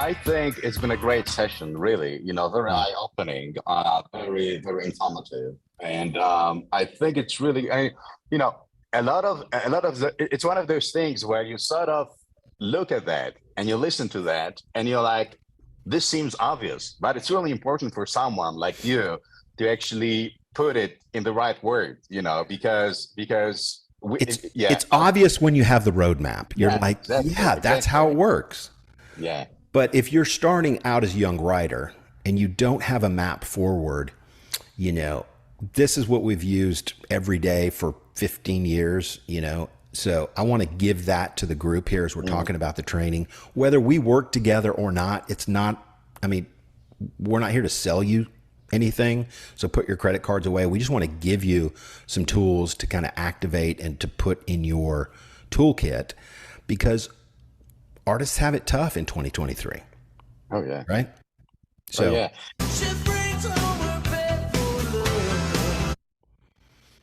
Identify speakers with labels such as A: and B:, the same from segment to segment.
A: I think it's been a great session, really. Very eye-opening, very, very informative, and I think it's really, you know, it's one of those things where you sort of look at that and you listen to that and you're like, this seems obvious, but it's really important for someone like you to actually put it in the right words, because
B: it's obvious when you have the roadmap. You're like,
A: exactly,
B: that's how it works.
A: Yeah.
B: But if you're starting out as a young writer and you don't have a map forward, this is what we've used every day for 15 years, So I want to give that to the group here as we're talking about the training. Whether we work together or not, we're not here to sell you anything. So put your credit cards away. We just want to give you some tools to kind of activate and to put in your toolkit, because artists have it tough in 2023.
A: Oh yeah.
B: Right? So
A: yeah.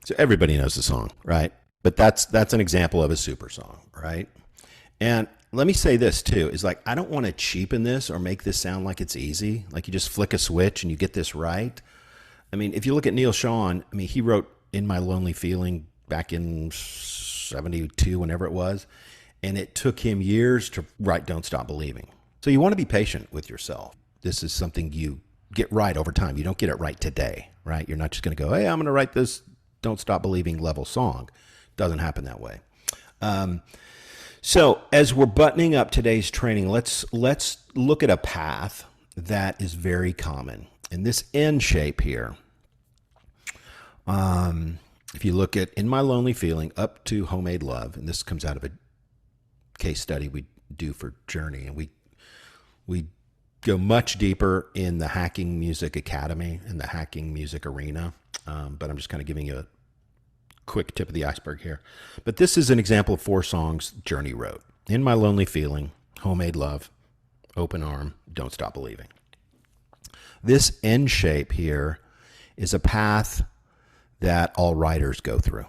B: So everybody knows the song, right? But that's an example of a super song, right? And let me say this too, is like, I don't want to cheapen this or make this sound like it's easy. Like you just flick a switch and you get this right. I mean, if you look at Neil Sean, he wrote In My Lonely Feeling back in 72, whenever it was. And it took him years to write Don't Stop Believing. So you want to be patient with yourself. This is something you get right over time. You don't get it right today, right? You're not just going to go, hey, I'm going to write this Don't Stop Believing level song. Doesn't happen that way. So as we're buttoning up today's training, let's look at a path that is very common. And this N shape here, if you look at In My Lonely Feeling up to Homemade Love, and this comes out of a case study we do for Journey, and we go much deeper in the Hacking Music Academy and the Hacking Music Arena, but I'm just kind of giving you a quick tip of the iceberg here. But this is an example of 4 songs Journey wrote. In My Lonely Feeling, Homemade Love, Open Arm, Don't Stop Believing. This N shape here is a path that all writers go through.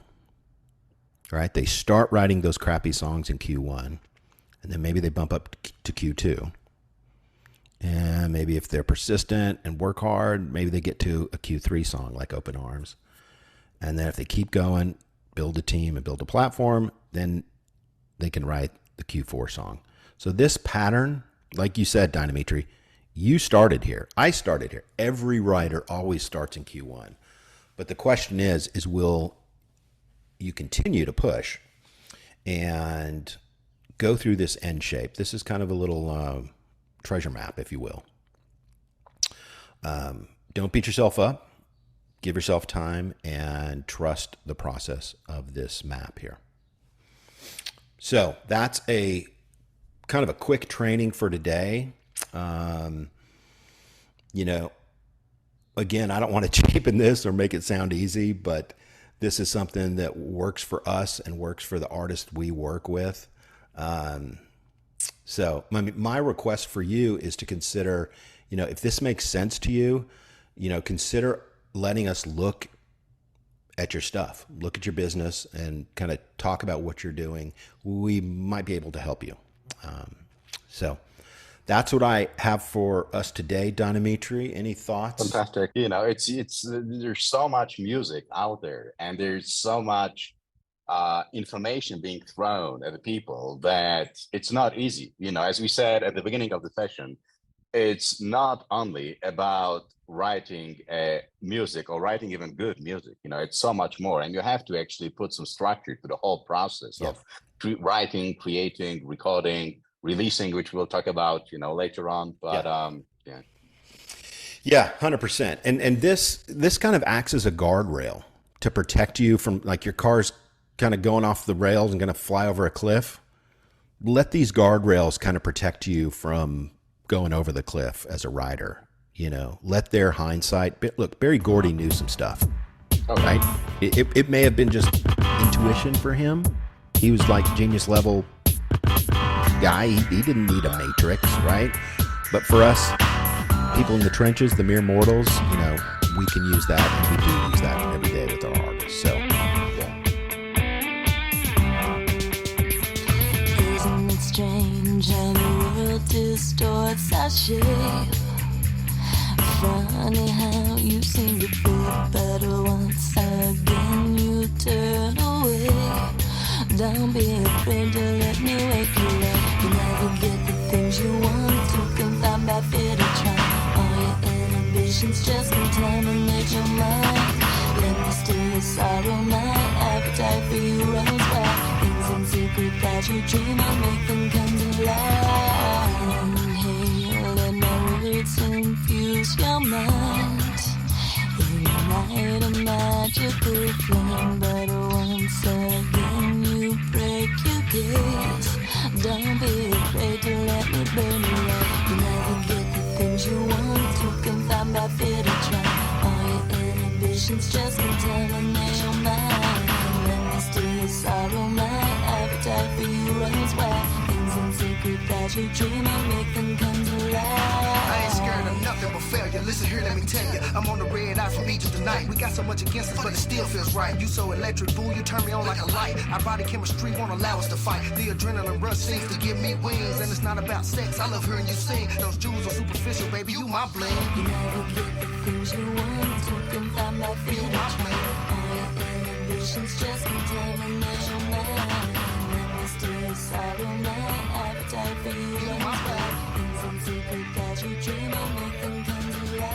B: Right? They start writing those crappy songs in Q1, and then maybe they bump up to Q2. And maybe if they're persistent and work hard, maybe they get to a Q3 song like Open Arms. And then if they keep going, build a team and build a platform, then they can write the Q4 song. So this pattern, like you said, Dynamitri, you started here. I started here. Every writer always starts in Q1. But the question is will you continue to push and go through this N shape? This is kind of a little treasure map, if you will. Don't beat yourself up. Give yourself time and trust the process of this map here. So that's a kind of a quick training for today. Again, I don't want to cheapen this or make it sound easy, but this is something that works for us and works for the artists we work with. So my request for you is to consider, if this makes sense to you, consider letting us look at your stuff, look at your business, and kind of talk about what you're doing. We might be able to help you. So that's what I have for us today. Dynamitri, any thoughts?
A: Fantastic. It's there's so much music out there, and there's so much information being thrown at the people that it's not easy. As we said at the beginning of the session, it's not only about writing music or writing even good music. It's so much more, and you have to actually put some structure to the whole process of writing, creating, recording, releasing, which we'll talk about later on. But
B: yeah, 100%. And this kind of acts as a guardrail to protect you from, like, your car's kind of going off the rails and going to fly over a cliff. Let these guardrails kind of protect you from going over the cliff as a writer. Let their hindsight. Look, Berry Gordy knew some stuff, right? It may have been just intuition for him. He was like genius level guy. He didn't need a matrix, right? But for us, people in the trenches, the mere mortals, we can use that, and we do use that every day with our artists. So,
C: Isn't it strange how the world distorts our shape. Funny how you seem to feel better once again you turn away. Don't be afraid to let me wake you up. You never get the things you want to confine by fear to try. All your inhibitions just contaminate your mind. Let me steal your sorrow, my appetite for you runs wild. Things in secret that you dream of, make them come to life. Hey, let my words infuse your mind. Ignite a magical flame, but once again you break your gaze. Don't be afraid to let me burn you up. You never get the things you want to confine by fear to try. All your inhibitions just contaminate your mind. Let me steal your sorrow, my appetite for you runs wild. Things in secret that you dream of, make them come to life.
D: I ain't scared of nothing but failure. Listen here, let me tell you, I'm on the red eye from Egypt tonight. We got so much against us, but it still feels right. You so electric, boo, you turn me on like a light. Our body chemistry won't allow us to fight. The adrenaline rush seems to give me wings, and it's not about sex. I love hearing you sing. Those jewels are superficial, baby, you my bling.
C: You never get the things you want to confine by fear to try. All your inhibitions just contaminate your mind. Let me steal your sorrow, my appetite for you runs wild. Things in secret that you dream of, make them come to life.